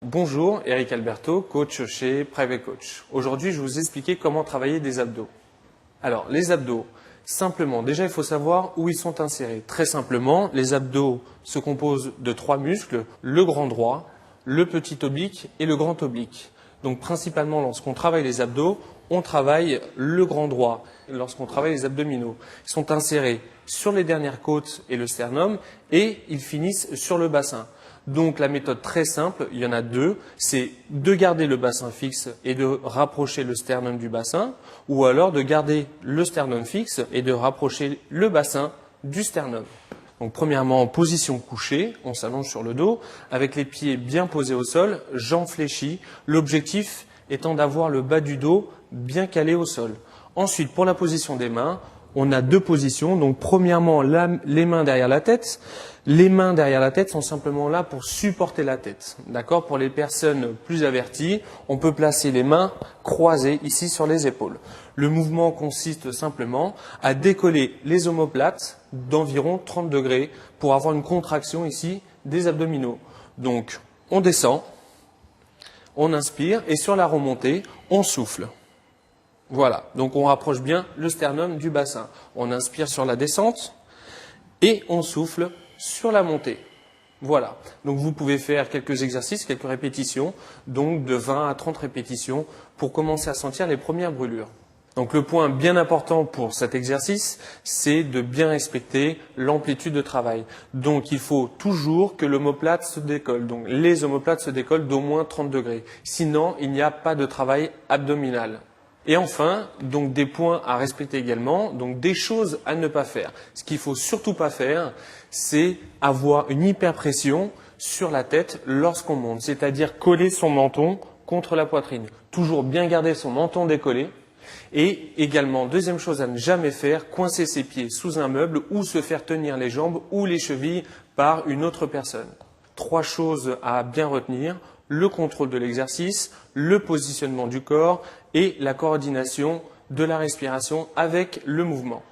Bonjour, Eric Alberto, coach chez Private Coach. Aujourd'hui, je vais vous expliquer comment travailler des abdos. Alors, les abdos, simplement, déjà il faut savoir où ils sont insérés. Très simplement, les abdos se composent de 3 muscles, le grand droit, le petit oblique et le grand oblique. Donc principalement, lorsqu'on travaille les abdos, on travaille le grand droit. Lorsqu'on travaille les abdominaux, ils sont insérés sur les dernières côtes et le sternum et ils finissent sur le bassin. Donc la méthode très simple, il y en a deux, c'est de garder le bassin fixe et de rapprocher le sternum du bassin, ou alors de garder le sternum fixe et de rapprocher le bassin du sternum. Donc premièrement, en position couchée, on s'allonge sur le dos, avec les pieds bien posés au sol, jambes fléchies, l'objectif étant d'avoir le bas du dos bien calé au sol. Ensuite, pour la position des mains, on a deux positions. Donc premièrement, les mains derrière la tête. Les mains derrière la tête sont simplement là pour supporter la tête. D'accord ? Pour les personnes plus averties, on peut placer les mains croisées ici sur les épaules. Le mouvement consiste simplement à décoller les omoplates d'environ 30 degrés pour avoir une contraction ici des abdominaux. Donc on descend, on inspire et sur la remontée, on souffle. Voilà, donc on rapproche bien le sternum du bassin. On inspire sur la descente et on souffle sur la montée. Voilà, donc vous pouvez faire quelques exercices, quelques répétitions, donc de 20 à 30 répétitions pour commencer à sentir les premières brûlures. Donc le point bien important pour cet exercice, c'est de bien respecter l'amplitude de travail. Donc il faut toujours que l'omoplate se décolle. Donc les omoplates se décollent d'au moins 30 degrés. Sinon, il n'y a pas de travail abdominal. Et enfin, donc des points à respecter également, donc des choses à ne pas faire. Ce qu'il faut surtout pas faire, c'est avoir une hyperpression sur la tête lorsqu'on monte, c'est-à-dire coller son menton contre la poitrine. Toujours bien garder son menton décollé. Et également, deuxième chose à ne jamais faire, coincer ses pieds sous un meuble ou se faire tenir les jambes ou les chevilles par une autre personne. 3 choses à bien retenir, le contrôle de l'exercice, le positionnement du corps et la coordination de la respiration avec le mouvement.